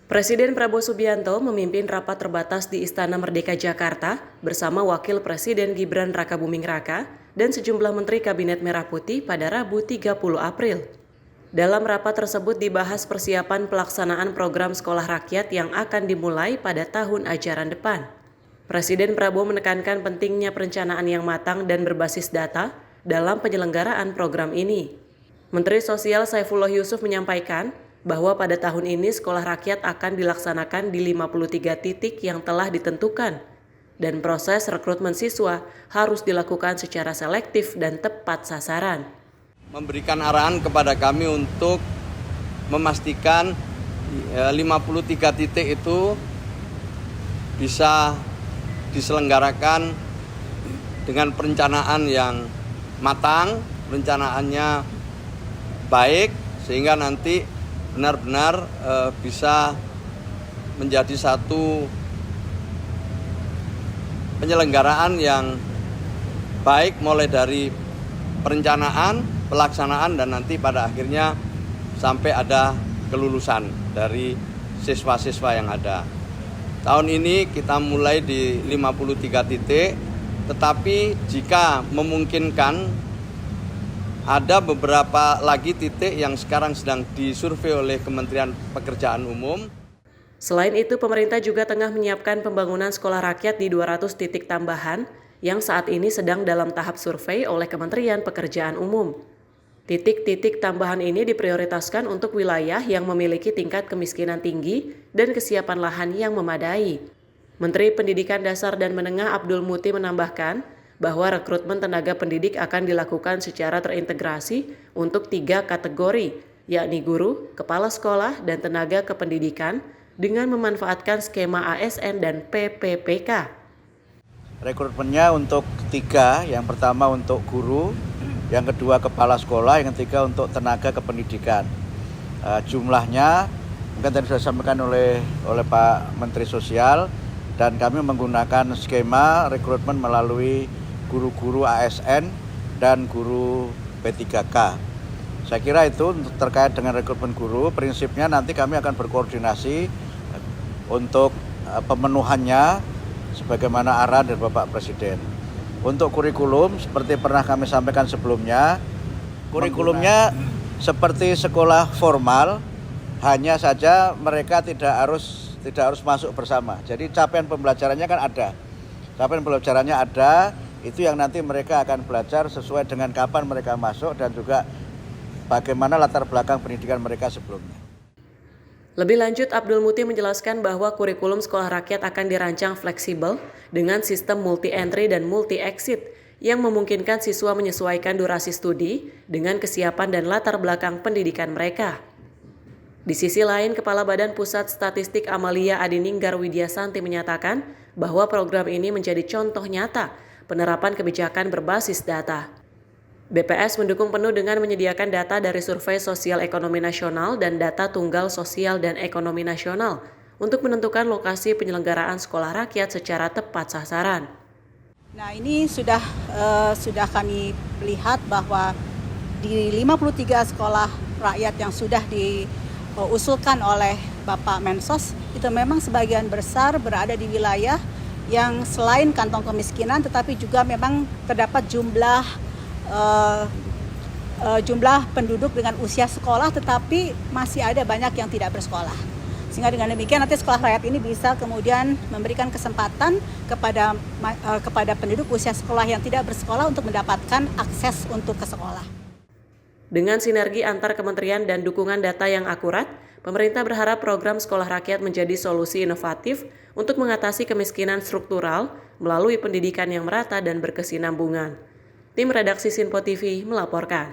Presiden Prabowo Subianto memimpin rapat terbatas di Istana Merdeka Jakarta bersama Wakil Presiden Gibran Rakabuming Raka dan sejumlah Menteri Kabinet Merah Putih pada Rabu 30 April. Dalam rapat tersebut dibahas persiapan pelaksanaan program sekolah rakyat yang akan dimulai pada tahun ajaran depan. Presiden Prabowo menekankan pentingnya perencanaan yang matang dan berbasis data dalam penyelenggaraan program ini. Menteri Sosial Saifullah Yusuf menyampaikan bahwa pada tahun ini sekolah rakyat akan dilaksanakan di 53 titik yang telah ditentukan dan proses rekrutmen siswa harus dilakukan secara selektif dan tepat sasaran. Memberikan arahan kepada kami untuk memastikan 53 titik itu bisa diselenggarakan dengan perencanaan yang matang, perencanaannya baik sehingga nanti benar-benar bisa menjadi satu penyelenggaraan yang baik mulai dari perencanaan, pelaksanaan dan nanti pada akhirnya sampai ada kelulusan dari siswa-siswa yang ada. Tahun ini kita mulai di 53 titik, tetapi jika memungkinkan ada beberapa lagi titik yang sekarang sedang disurvei oleh Kementerian Pekerjaan Umum. Selain itu, pemerintah juga tengah menyiapkan pembangunan sekolah rakyat di 200 titik tambahan yang saat ini sedang dalam tahap survei oleh Kementerian Pekerjaan Umum. Titik-titik tambahan ini diprioritaskan untuk wilayah yang memiliki tingkat kemiskinan tinggi dan kesiapan lahan yang memadai. Menteri Pendidikan Dasar dan Menengah Abdul Muti menambahkan bahwa rekrutmen tenaga pendidik akan dilakukan secara terintegrasi untuk 3 kategori, yakni guru, kepala sekolah, dan tenaga kependidikan dengan memanfaatkan skema ASN dan PPPK. Rekrutmennya untuk 3, yang pertama untuk guru, yang kedua kepala sekolah, yang ketiga untuk tenaga kependidikan. Jumlahnya mungkin tadi sudah disampaikan oleh Pak Menteri Sosial, dan kami menggunakan skema rekrutmen melalui guru-guru ASN dan guru P3K. Saya kira itu terkait dengan rekrutmen guru, prinsipnya nanti kami akan berkoordinasi untuk pemenuhannya sebagaimana arahan dari Bapak Presiden. Untuk kurikulum, seperti pernah kami sampaikan sebelumnya, kurikulumnya seperti sekolah formal, hanya saja mereka tidak harus masuk bersama. Jadi capaian pembelajarannya kan ada. Capaian pembelajarannya ada, itu yang nanti mereka akan belajar sesuai dengan kapan mereka masuk dan juga bagaimana latar belakang pendidikan mereka sebelumnya. Lebih lanjut, Abdul Muti menjelaskan bahwa kurikulum sekolah rakyat akan dirancang fleksibel dengan sistem multi-entry dan multi-exit yang memungkinkan siswa menyesuaikan durasi studi dengan kesiapan dan latar belakang pendidikan mereka. Di sisi lain, Kepala Badan Pusat Statistik Amalia Adininggar Widyasanti menyatakan bahwa program ini menjadi contoh nyata penerapan kebijakan berbasis data. BPS mendukung penuh dengan menyediakan data dari Survei Sosial Ekonomi Nasional dan data Tunggal Sosial dan Ekonomi Nasional untuk menentukan lokasi penyelenggaraan sekolah rakyat secara tepat sasaran. Nah, ini sudah kami lihat bahwa di 53 sekolah rakyat yang sudah diusulkan oleh Bapak Mensos, itu memang sebagian besar berada di wilayah yang selain kantong kemiskinan, tetapi juga memang terdapat jumlah penduduk dengan usia sekolah, tetapi masih ada banyak yang tidak bersekolah. Sehingga dengan demikian nanti sekolah rakyat ini bisa kemudian memberikan kesempatan kepada penduduk usia sekolah yang tidak bersekolah untuk mendapatkan akses untuk ke sekolah. Dengan sinergi antar kementerian dan dukungan data yang akurat, pemerintah berharap program sekolah rakyat menjadi solusi inovatif untuk mengatasi kemiskinan struktural melalui pendidikan yang merata dan berkesinambungan. Tim redaksi Sinpo TV melaporkan.